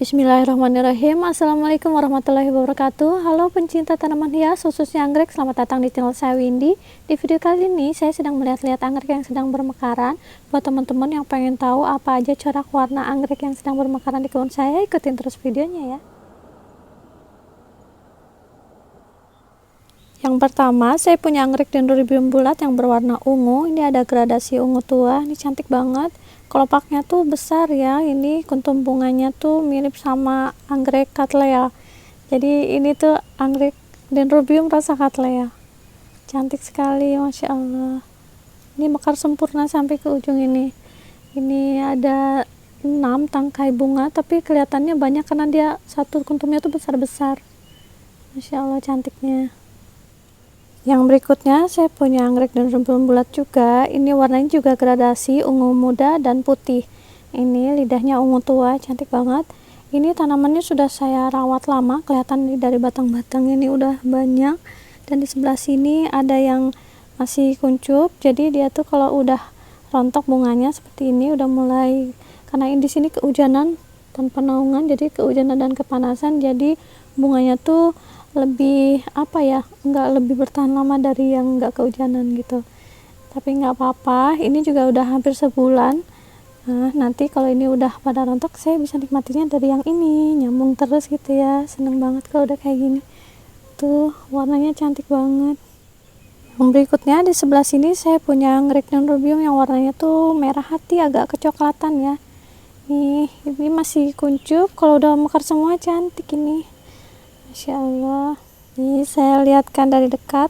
Bismillahirrahmanirrahim. Assalamualaikum warahmatullahi wabarakatuh. Halo pencinta tanaman hias, khususnya anggrek, selamat datang di channel saya Windy. Di video kali ini saya sedang melihat-lihat anggrek yang sedang bermekaran. Buat teman-teman yang pengen tahu apa aja corak warna anggrek yang sedang bermekaran di kebun saya, ikutin terus videonya ya. Yang pertama, saya punya anggrek dendrobium bulat yang berwarna ungu. Ini ada gradasi ungu tua, ini cantik banget. Kelopaknya tuh besar ya, ini kuntum bunganya tuh mirip sama anggrek cattleya. Jadi ini tuh anggrek dendrobium rasa cattleya. Cantik sekali, Masya Allah. Ini mekar sempurna sampai ke ujung ini. Ini ada 6 tangkai bunga, tapi kelihatannya banyak karena dia satu kuntumnya tuh besar-besar. Masya Allah cantiknya. Yang berikutnya saya punya anggrek dendrobium bulat juga. Ini warnanya juga gradasi ungu muda dan putih. Ini lidahnya ungu tua, cantik banget. Ini tanamannya sudah saya rawat lama, kelihatan dari batang-batang ini udah banyak. Dan di sebelah sini ada yang masih kuncup. Jadi dia tuh kalau udah rontok bunganya seperti ini udah mulai, karena ini di sini kehujanan tanpa naungan, jadi kehujanan dan kepanasan, jadi bunganya tuh lebih nggak lebih bertahan lama dari yang nggak kehujanan gitu. Tapi nggak apa-apa, ini juga udah hampir sebulan. Nah, nanti kalau ini udah pada rontok, saya bisa nikmatinya dari yang ini, nyambung terus gitu ya. Seneng banget kalau udah kayak gini. Tuh warnanya cantik banget. Yang berikutnya di sebelah sini saya punya anggrek dendrobium yang warnanya tuh merah hati, agak kecoklatan ya. Ini masih kuncup, kalau udah mekar semua cantik ini. Masya Allah. Ini saya lihatkan dari dekat,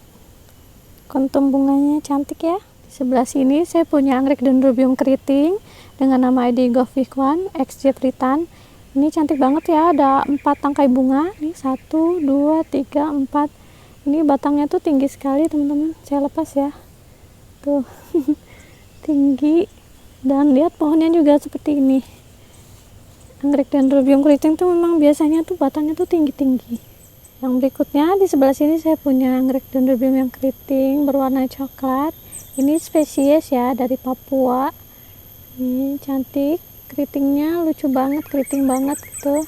kuntum bunganya cantik ya. Di sebelah sini saya punya anggrek dendrobium keriting dengan nama ID Govikwan XJ Tritan. Ini cantik banget ya, ada 4 tangkai bunga. Ini 1, 2, 3, 4. Ini batangnya tuh tinggi sekali teman-teman. Saya lepas ya. Tuh tinggi, dan lihat pohonnya juga seperti ini. Anggrek dendrobium keriting tuh memang biasanya tuh batangnya tuh tinggi-tinggi. Yang berikutnya di sebelah sini saya punya anggrek dendrobium yang keriting berwarna coklat. Ini spesies ya dari Papua. Ini cantik, keritingnya lucu banget, keriting banget gitu.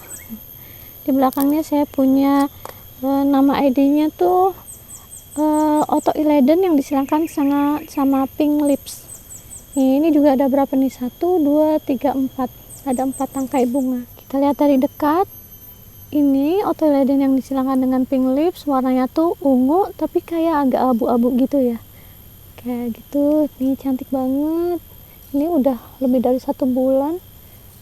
Di belakangnya saya punya nama ID-nya tuh Otto Ileden yang disilakan sama Pink Lips. Ini juga ada berapa nih? 1, 2, 3, 4. Ada 4 tangkai bunga. Kita lihat dari dekat. Ini Otto Ileden yang disilakan dengan Pink Lips, warnanya tuh ungu tapi kayak agak abu-abu gitu ya. Kayak gitu. Ini cantik banget. Ini udah lebih dari 1 bulan.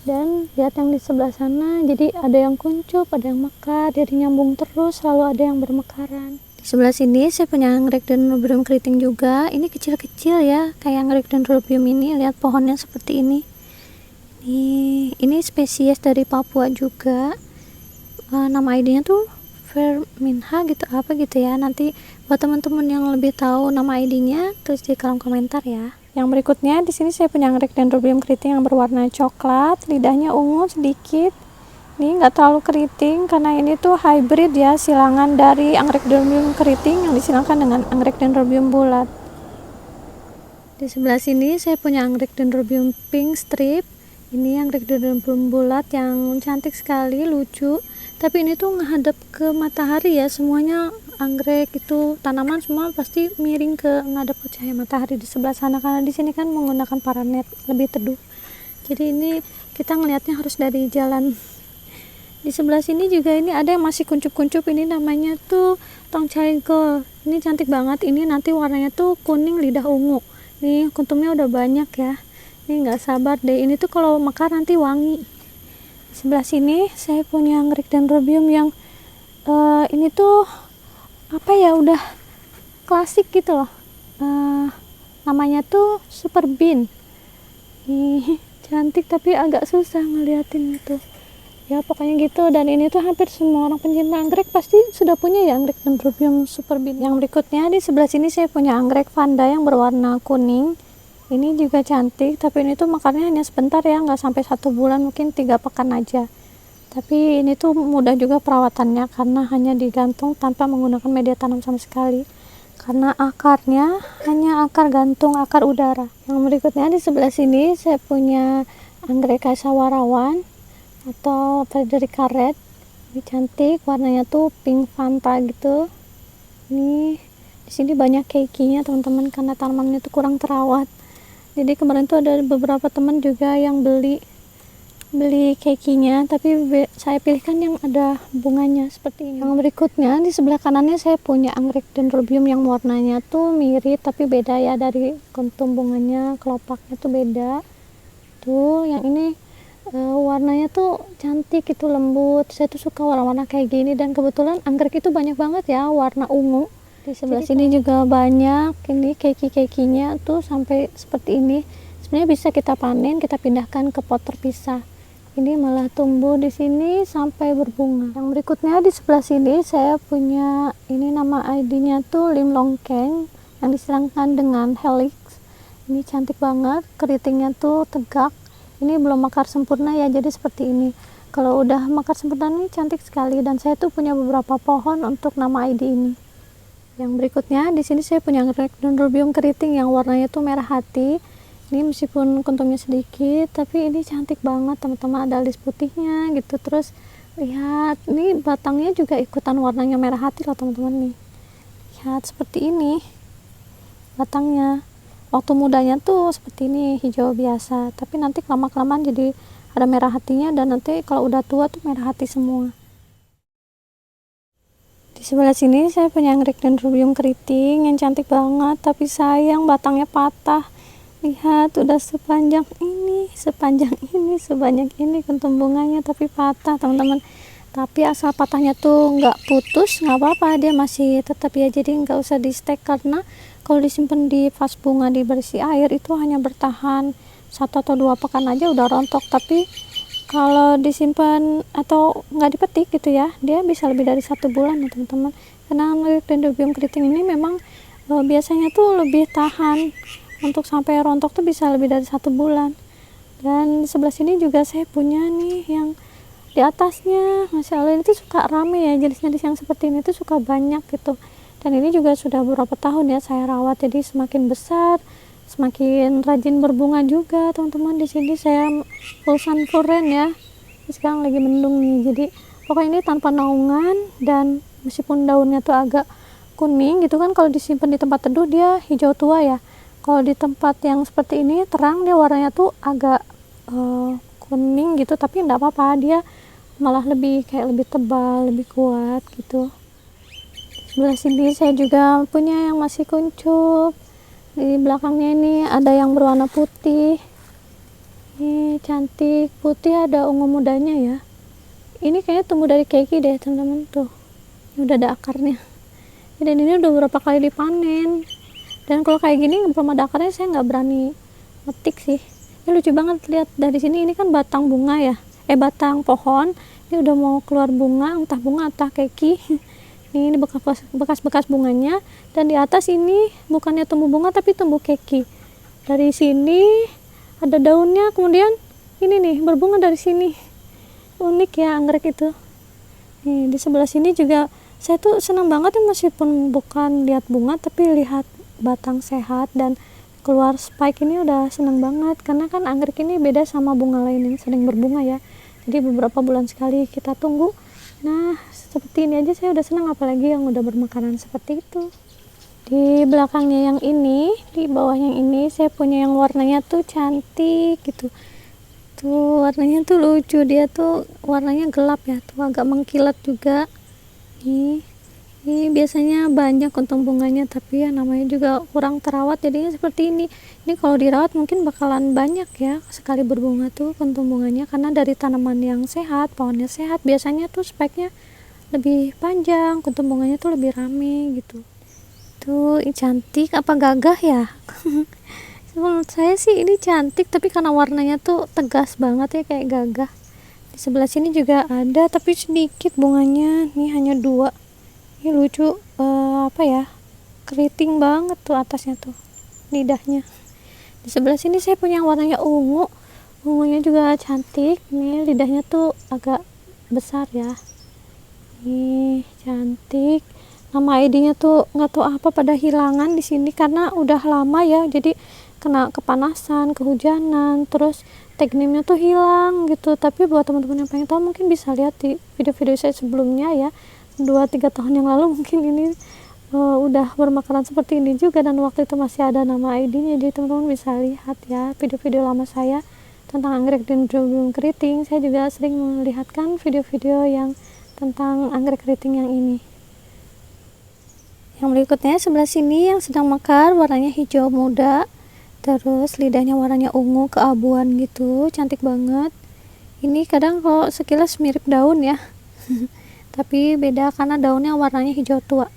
Dan lihat yang di sebelah sana, jadi ada yang kuncup, ada yang mekar, jadi nyambung terus, selalu ada yang bermekaran. Di sebelah sini saya punya anggrek dendrobium keriting juga. Ini kecil-kecil ya, kayak anggrek dendrobium ini. Lihat pohonnya seperti ini. Ini spesies dari Papua juga. Nama ID-nya tuh Verminha gitu, apa gitu ya. Nanti buat teman-teman yang lebih tahu nama ID-nya tulis di kolom komentar ya. Yang berikutnya di sini saya punya anggrek dendrobium keriting yang berwarna coklat, lidahnya ungu sedikit. Ini nggak terlalu keriting karena ini tuh hybrid ya, silangan dari anggrek dendrobium keriting yang disilangan dengan anggrek dendrobium bulat. Di sebelah sini saya punya anggrek dendrobium pink strip. Ini anggrek dendrobium bulat yang cantik sekali, lucu. Tapi ini tuh menghadap ke matahari ya, semuanya anggrek itu tanaman semua pasti miring ke ngadep ke cahaya matahari di sebelah sana, karena di sini kan menggunakan paranet lebih teduh. Jadi ini kita ngelihatnya harus dari jalan. Di sebelah sini juga ini ada yang masih kuncup-kuncup, ini namanya tuh Tongchai Gold. Ini cantik banget, ini nanti warnanya tuh kuning lidah ungu. Nih kuntumnya udah banyak ya. Ini nggak sabar deh, ini tuh kalau mekar nanti wangi. Sebelah sini saya punya anggrek dendrobium yang ini tuh udah klasik gitu loh. Namanya tuh Super Bean. Nih cantik tapi agak susah ngeliatin itu ya, pokoknya gitu. Dan ini tuh hampir semua orang pencinta anggrek pasti sudah punya ya anggrek dendrobium Super Bean. Yang berikutnya di sebelah sini saya punya anggrek vanda yang berwarna kuning. Ini juga cantik, tapi ini tuh makannya hanya sebentar ya, nggak sampai 1 bulan, mungkin 3 pekan aja. Tapi ini tuh mudah juga perawatannya karena hanya digantung tanpa menggunakan media tanam sama sekali. Karena akarnya hanya akar gantung, akar udara. Yang berikutnya di sebelah sini saya punya anggrek sawarawan. atau Frederica Red. Ini cantik, warnanya tuh pink Fanta gitu. Ini di sini banyak keikinya teman-teman, karena tanamannya tuh kurang terawat. Jadi kemarin tuh ada beberapa teman juga yang beli keikinya, tapi saya pilihkan yang ada bunganya seperti ini. Yang berikutnya di sebelah kanannya saya punya anggrek dendrobium yang warnanya tuh mirip tapi beda ya, dari kuntum bunganya, kelopaknya tuh beda. Tuh yang ini warnanya tuh cantik, itu lembut. Saya tuh suka warna-warna kayak gini, dan kebetulan anggrek itu banyak banget ya warna ungu. Di sebelah sini juga banyak ini keiki-keikinya tuh sampai seperti ini. Sebenarnya bisa kita panen, kita pindahkan ke pot terpisah. Ini malah tumbuh di sini sampai berbunga. Yang berikutnya di sebelah sini saya punya ini, nama ID-nya tuh Lim Longkeng yang diserangkan dengan helix. Ini cantik banget, keritingnya tuh tegak. Ini belum mekar sempurna ya, jadi seperti ini. Kalau udah mekar sempurna ini cantik sekali, dan saya tuh punya beberapa pohon untuk nama ID ini. Yang berikutnya di sini saya punya anggrek dendrobium keriting yang warnanya tuh merah hati. Ini meskipun kuntumnya sedikit, tapi ini cantik banget teman-teman, ada alis putihnya gitu. Terus lihat, ini batangnya juga ikutan warnanya merah hati loh teman-teman nih. Lihat seperti ini batangnya. Waktu mudanya tuh seperti ini, hijau biasa, tapi nanti lama-kelamaan jadi ada merah hatinya, dan nanti kalau udah tua tuh merah hati semua. Di sebelah sini saya punya anggrek dendrobium keriting yang cantik banget, tapi sayang batangnya patah. Lihat, udah sepanjang ini, sebanyak ini kuntum bunganya, tapi patah teman-teman. Tapi asal patahnya tuh nggak putus, nggak apa-apa, dia masih tetap ya, jadi nggak usah di stek, karena kalau disimpan di vas bunga diberisi air itu hanya bertahan 1 atau 2 pekan aja udah rontok. Tapi kalau disimpan atau nggak dipetik gitu ya, dia bisa lebih dari 1 bulan ya teman-teman. Karena anggrek dendrobium keriting ini memang biasanya tuh lebih tahan, untuk sampai rontok tuh bisa lebih dari 1 bulan. Dan di sebelah sini juga saya punya nih yang di atasnya, masya Allah, ini tuh suka rame ya, jenis-jenis yang seperti ini tuh suka banyak gitu. Dan ini juga sudah beberapa tahun ya saya rawat, jadi semakin besar, semakin rajin berbunga juga teman-teman. Di sini saya full sunfloren ya, sekarang lagi mendung nih, jadi pokoknya ini tanpa naungan. Dan meskipun daunnya tuh agak kuning gitu kan, kalau disimpan di tempat teduh dia hijau tua ya. Kalau di tempat yang seperti ini terang, dia warnanya tuh agak kuning gitu, tapi enggak apa-apa, dia malah lebih tebal, lebih kuat gitu. Sebelah sini saya juga punya yang masih kuncup. Di belakangnya ini ada yang berwarna putih. Ini cantik, putih ada ungu mudanya ya. Ini kayaknya tumbuh dari keiki deh teman-teman, tuh. Ini udah ada akarnya. Dan ini udah beberapa kali dipanen. Dan kalau kayak gini belum ada akarnya, saya nggak berani metik sih. Ini lucu banget, lihat dari sini, ini kan batang bunga ya, batang pohon. Ini udah mau keluar bunga, entah keiki. Ini bekas-bekas bunganya, dan di atas ini bukannya tumbuh bunga tapi tumbuh keiki. Dari sini ada daunnya, kemudian ini nih berbunga dari sini. Unik ya anggrek itu. Nih di sebelah sini juga saya tuh senang banget ya, meskipun bukan lihat bunga tapi lihat batang sehat dan keluar spike, ini udah senang banget, karena kan anggrek ini beda sama bunga lain yang sering berbunga ya. Jadi beberapa bulan sekali kita tunggu. Nah seperti ini aja saya udah senang, apalagi yang udah bermekaran seperti itu. Di belakangnya yang ini, di bawah yang ini saya punya yang warnanya tuh cantik gitu. Tuh warnanya tuh lucu, dia tuh warnanya gelap ya, tuh agak mengkilat juga. Ini biasanya banyak kuntum bunganya, tapi ya namanya juga kurang terawat, jadinya seperti ini. Ini kalau dirawat mungkin bakalan banyak ya sekali berbunga tuh kuntum bunganya, karena dari tanaman yang sehat, pohonnya sehat, biasanya tuh spike-nya lebih panjang, kuntum bunganya tuh lebih rame gitu. Tuh ini cantik apa gagah ya? Menurut saya sih ini cantik, tapi karena warnanya tuh tegas banget ya, kayak gagah. Di sebelah sini juga ada, tapi sedikit bunganya, nih hanya 2. Ini lucu, apa ya, keriting banget tuh atasnya tuh lidahnya. Di sebelah sini saya punya yang warnanya ungu, ungunya juga cantik. Ini lidahnya tuh agak besar ya, ini cantik. Nama ID-nya tuh nggak tahu apa, pada hilangan di sini karena udah lama ya, jadi kena kepanasan, kehujanan, terus tag name-nya tuh hilang gitu. Tapi buat teman-teman yang pengen tahu mungkin bisa lihat di video-video saya sebelumnya ya, 2-3 tahun yang lalu mungkin ini udah bermekaran seperti ini juga, dan waktu itu masih ada nama ID-nya. Jadi teman-teman bisa lihat ya video-video lama saya tentang anggrek Dendrobium keriting. Saya juga sering melihatkan video-video yang tentang anggrek keriting yang ini. Yang berikutnya sebelah sini yang sedang mekar, warnanya hijau muda, terus lidahnya warnanya ungu keabuan gitu, cantik banget. Ini kadang kalau sekilas mirip daun ya tapi beda karena daunnya warnanya hijau tua.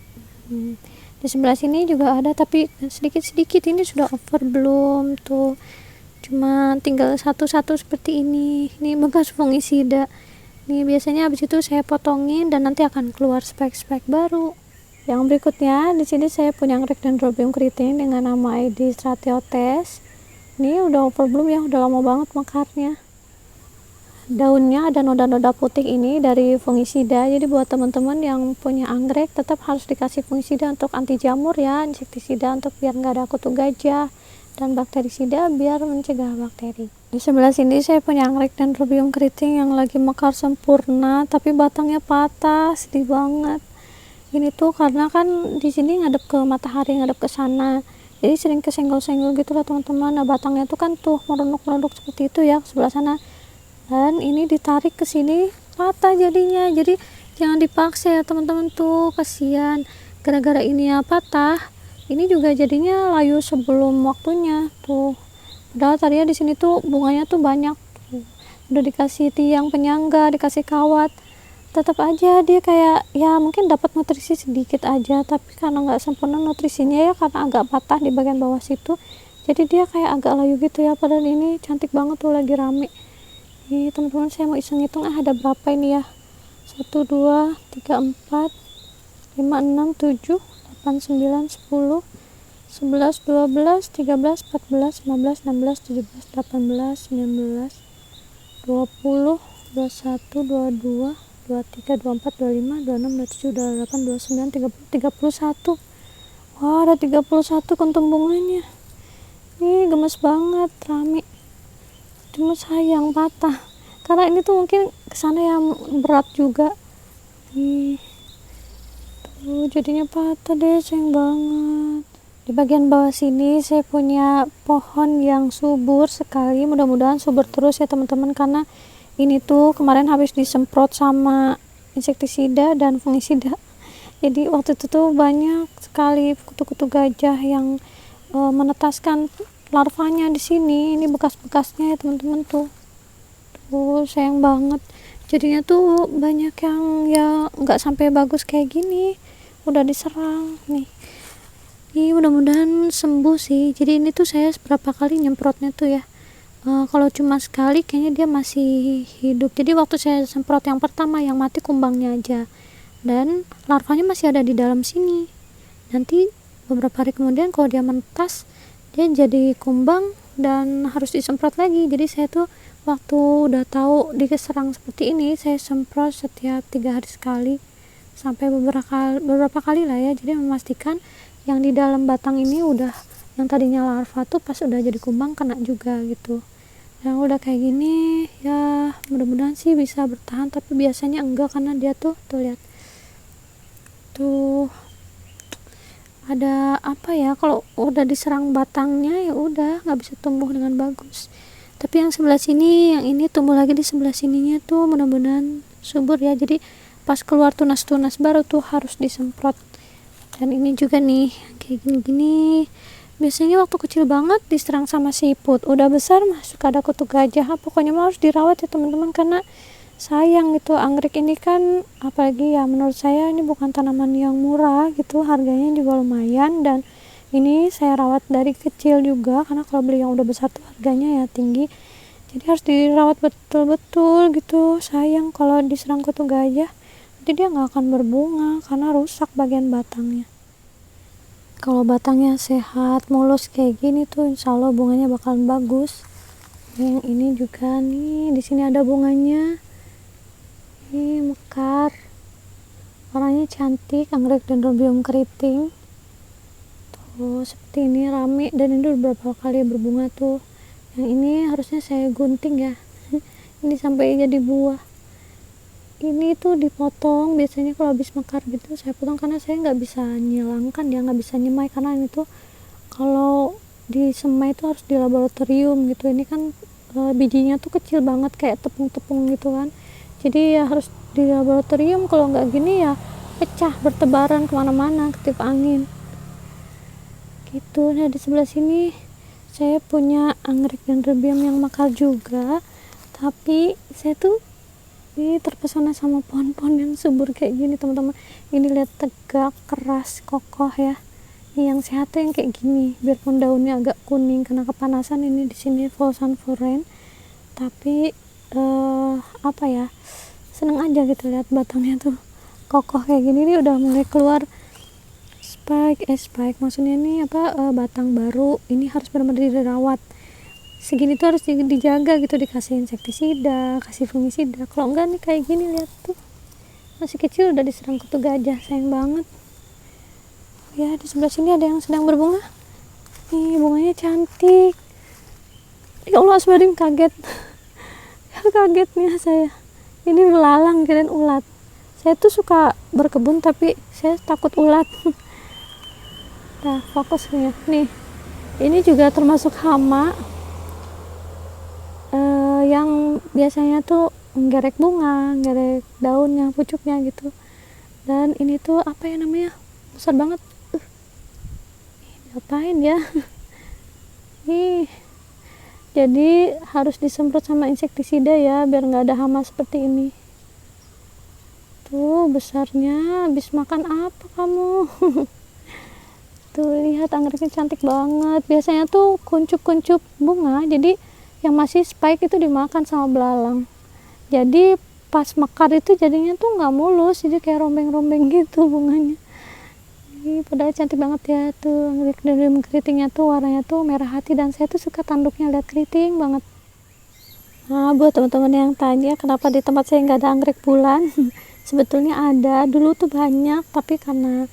Di sebelah sini juga ada, tapi sedikit-sedikit ini sudah over belum tuh, cuma tinggal satu-satu seperti ini bekas fungisida. Ini biasanya habis itu saya potongin dan nanti akan keluar spek-spek baru. Yang berikutnya di sini saya punya anggrek Dendrobium keriting dengan nama ID Stratiotes. Ini udah over belum ya, udah lama banget mekarnya. Daunnya ada noda-noda putih ini dari fungisida. Jadi buat teman-teman yang punya anggrek tetap harus dikasih fungisida untuk anti jamur ya, insektisida untuk biar nggak ada kutu gajah, dan bakterisida biar mencegah bakteri. Di sebelah sini saya punya anggrek Dendrobium keriting yang lagi mekar sempurna tapi batangnya patah, sedih banget. Ini tuh karena kan di sini ngadep ke matahari, ngadep ke sana, jadi sering kesenggol-senggol gitu lah teman-teman. Nah batangnya tuh kan tuh merunduk-merunduk seperti itu ya ke sebelah sana, dan ini ditarik ke sini patah jadinya. Jadi jangan dipaksa ya teman-teman, tuh kasihan gara-gara ini ya patah. Ini juga jadinya layu sebelum waktunya tuh, padahal tadinya di sini tuh bunganya tuh banyak tuh. Udah dikasih tiang penyangga, dikasih kawat, tetap aja dia kayak ya mungkin dapat nutrisi sedikit aja, tapi karena nggak sempurna nutrisinya ya, karena agak patah di bagian bawah situ, jadi dia kayak agak layu gitu ya. Padahal ini cantik banget tuh, lagi rame. Ini teman-teman saya mau iseng hitung ada berapa ini ya, 1, 2, 3, 4, 5, 6, 7, 8, 9, 10, 11, 12, 13, 14, 15, 16, 17, 18, 19, 20, 21, 22, 23, 24, 25, 26, 27, 28, 29, 30, 31. Wah, ada 31 kentung bunganya. Ini gemes banget, rame. Cuma sayang patah karena ini tuh mungkin kesana yang berat juga. Nih tuh jadinya patah deh, sayang banget. Di bagian bawah sini saya punya pohon yang subur sekali, mudah-mudahan subur terus ya teman-teman, karena ini tuh kemarin habis disemprot sama insektisida dan fungisida. Jadi waktu itu tuh banyak sekali kutu-kutu gajah yang menetaskan larvanya di sini. Ini bekas-bekasnya ya teman-teman tuh sayang banget. Jadinya tuh banyak yang ya nggak sampai bagus kayak gini, udah diserang nih. Ini mudah-mudahan sembuh sih. Jadi ini tuh saya berapa kali nyemprotnya tuh ya, kalau cuma sekali kayaknya dia masih hidup. Jadi waktu saya semprot yang pertama yang mati kumbangnya aja, dan larvanya masih ada di dalam sini. Nanti beberapa hari kemudian kalau dia menetas, dia jadi kumbang dan harus disemprot lagi. Jadi saya tuh waktu udah tahu diserang seperti ini, saya semprot setiap 3 hari sekali sampai beberapa kali lah ya. Jadi memastikan yang di dalam batang ini udah, yang tadinya larva tuh pas udah jadi kumbang kena juga gitu. Yang udah kayak gini ya mudah-mudahan sih bisa bertahan, tapi biasanya enggak karena dia tuh lihat tuh ada apa ya, kalau udah diserang batangnya ya udah nggak bisa tumbuh dengan bagus. Tapi yang sebelah sini, yang ini tumbuh lagi di sebelah sininya tuh mudah-mudahan subur ya. Jadi pas keluar tunas-tunas baru tuh harus disemprot. Dan ini juga nih kayak gini-gini, biasanya waktu kecil banget diserang sama siput, udah besar masuk ada kutu gajah. Pokoknya harus dirawat ya teman-teman, karena sayang gitu. Anggrek ini kan apalagi ya, menurut saya ini bukan tanaman yang murah gitu, harganya juga lumayan, dan ini saya rawat dari kecil juga, karena kalau beli yang udah besar tuh harganya ya tinggi. Jadi harus dirawat betul-betul gitu. Sayang kalau diserang kutu gajah, nanti dia nggak akan berbunga karena rusak bagian batangnya. Kalau batangnya sehat mulus kayak gini tuh insya Allah bunganya bakalan bagus. Yang ini juga nih, di sini ada bunganya. Ini mekar, warnanya cantik, anggrek Dendrobium keriting. Tuh seperti ini rame, dan ini udah beberapa kali berbunga tuh. Yang ini harusnya saya gunting ya. Ini sampai jadi buah. Ini tuh dipotong, biasanya kalau habis mekar gitu saya potong karena saya nggak bisa nyilangkan ya, nggak bisa nyemai karena ini tuh kalau di semai itu harus di laboratorium gitu. Ini kan bijinya tuh kecil banget kayak tepung-tepung gitu kan, jadi ya harus di laboratorium, kalau nggak gini ya pecah bertebaran kemana-mana ketip angin gitu. Nah di sebelah sini saya punya anggrek dendrobium yang mekar juga, tapi saya tuh ini terpesona sama pohon-pohon yang subur kayak gini teman-teman. Ini lihat tegak, keras, kokoh ya. Ini yang sehat tuh yang kayak gini, biarpun daunnya agak kuning karena kepanasan. Ini di sini Volsan Foreign, tapi apa ya, seneng aja gitu lihat batangnya tuh kokoh kayak gini. Ini udah mulai keluar spike maksudnya ini apa, batang baru. Ini harus benar-benar dirawat, segini tuh harus dijaga gitu, dikasih insektisida, kasih fungisida. Kalau enggak nih kayak gini, lihat tuh masih kecil udah diserang kutu gajah, sayang banget ya. Di sebelah sini ada yang sedang berbunga nih, bunganya cantik ya Allah, asbarin kaget kagetnya saya, ini belalang kirain ulat. Saya tuh suka berkebun tapi saya takut ulat. Nah fokus ya nih, ini juga termasuk hama yang biasanya tuh nggerek bunga, nggerek daunnya, pucuknya gitu. Dan ini tuh apa ya namanya, besar banget. Ngapain ya? Nih, jadi harus disemprot sama insektisida ya biar nggak ada hama seperti ini. Tuh besarnya, habis makan apa kamu? Tuh lihat anggreknya cantik banget. Biasanya tuh kuncup-kuncup bunga, jadi yang masih spike itu dimakan sama belalang. Jadi pas mekar itu jadinya tuh nggak mulus, jadi kayak rombeng-rombeng gitu bunganya. Ini padahal cantik banget ya. Tuh anggrek dendrobium keritingnya tuh warnanya tuh merah hati, dan saya tuh suka tanduknya, lihat keriting banget. Nah buat teman-teman yang tanya kenapa di tempat saya nggak ada anggrek bulan, sebetulnya ada dulu tuh banyak, tapi karena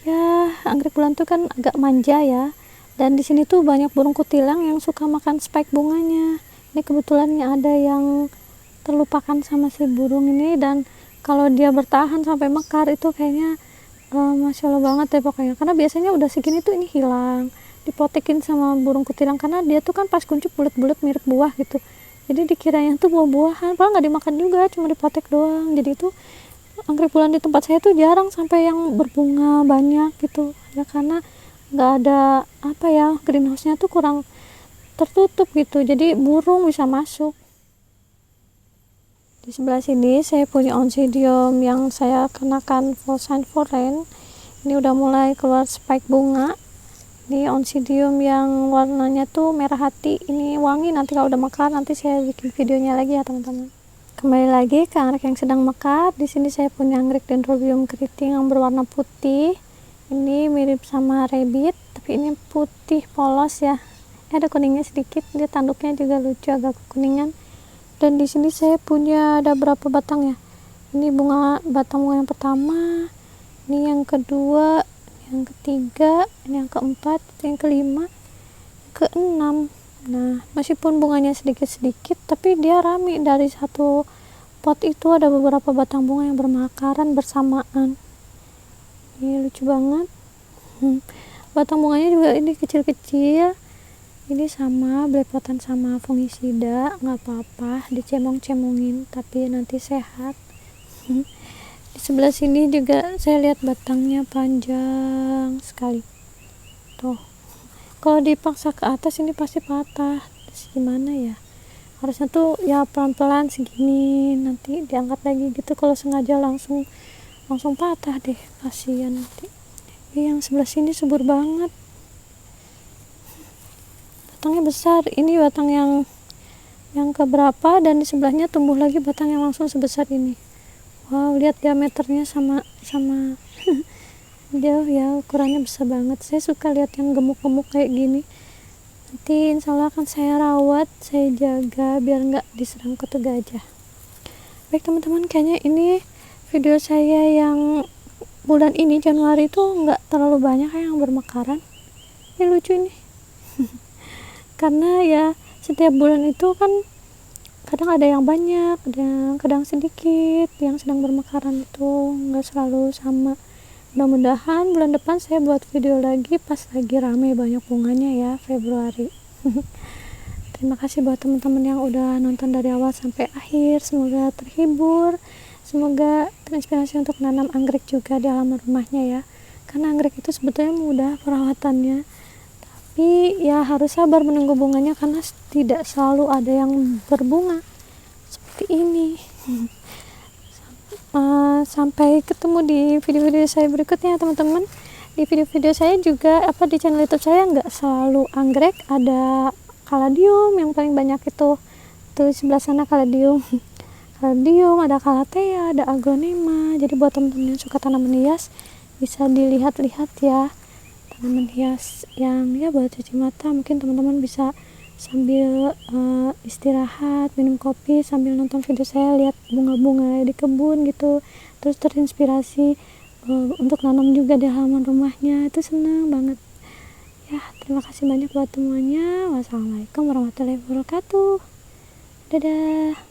ya anggrek bulan tuh kan agak manja ya, dan di sini tuh banyak burung kutilang yang suka makan spike bunganya. Ini kebetulannya ada yang terlupakan sama si burung ini, dan kalau dia bertahan sampai mekar itu kayaknya masya Allah banget ya pokoknya, karena biasanya udah segini tuh ini hilang, dipotekin sama burung kutilang karena dia tuh kan pas kuncup bulat-bulat mirip buah gitu, jadi dikiranya tuh buah-buahan, padahal nggak dimakan juga, cuma dipotek doang. Jadi itu anggrek bulan di tempat saya tuh jarang sampai yang berbunga banyak gitu ya, karena nggak ada apa ya, greenhouse-nya tuh kurang tertutup gitu, jadi burung bisa masuk. Di sebelah sini saya punya oncidium yang saya kenakan Volsan Foreign. Ini udah mulai keluar spike bunga. Ini oncidium yang warnanya tuh merah hati, ini wangi. Nanti kalau udah mekar nanti saya bikin videonya lagi ya teman-teman. Kembali lagi ke anggrek yang sedang mekar. Di sini saya punya anggrek dendrobium keriting yang berwarna putih. Ini mirip sama rabbit, tapi ini putih polos ya. Ada kuningnya sedikit, dia tanduknya juga lucu, agak kekuningan. Dan di sini saya punya ada berapa batang ya? Ini bunga, batang bunga yang pertama, ini yang kedua, yang ketiga, ini yang keempat, yang kelima, keenam. Nah, meskipun bunganya sedikit-sedikit, tapi dia rame. Dari satu pot itu ada beberapa batang bunga yang bermekaran bersamaan. Ini lucu banget. Batang bunganya juga ini kecil-kecil. Ini sama belepotan sama fungisida, nggak apa-apa dicemong-cemongin, tapi nanti sehat. Di sebelah sini juga saya lihat batangnya panjang sekali. Tuh, kalau dipaksa ke atas ini pasti patah. Terus gimana ya? Harusnya tuh ya pelan-pelan segini, nanti diangkat lagi gitu. Kalau sengaja langsung patah deh, kasihan nanti. Yang sebelah sini subur banget, batangnya besar. Ini batang yang keberapa, dan di sebelahnya tumbuh lagi batang yang langsung sebesar ini. Wow, lihat diameternya sama jauh ya, ukurannya besar banget. Saya suka lihat yang gemuk-gemuk kayak gini. Nanti insya Allah akan saya rawat, saya jaga biar nggak diserang kutu gajah. Baik teman-teman, kayaknya ini video saya yang bulan ini Januari itu nggak terlalu banyak yang bermekaran. Ini lucu ini. Karena ya setiap bulan itu kan kadang ada yang banyak, ada yang kadang sedikit, yang sedang bermekaran itu nggak selalu sama. Mudah-mudahan bulan depan saya buat video lagi pas lagi rame banyak bunganya ya, Februari. Terima kasih buat teman-teman yang udah nonton dari awal sampai akhir, semoga terhibur, semoga terinspirasi untuk nanam anggrek juga di halaman rumahnya ya, karena anggrek itu sebetulnya mudah perawatannya, tapi ya harus sabar menunggu bunganya karena tidak selalu ada yang berbunga seperti ini. Sampai ketemu di video-video saya berikutnya teman-teman. Di video-video saya juga di channel YouTube saya nggak selalu anggrek, ada kaladium yang paling banyak itu tuh sebelah sana, kaladium ada calathea, ada aglonema. Jadi buat teman-teman yang suka tanaman hias bisa dilihat-lihat ya, tanaman hias yang ya buat cuci mata. Mungkin teman-teman bisa sambil istirahat minum kopi sambil nonton video saya, lihat bunga-bunga di kebun gitu, terus terinspirasi untuk nanam juga di halaman rumahnya. Itu senang banget ya. Terima kasih banyak buat semuanya. Wassalamualaikum warahmatullahi wabarakatuh. Dadah.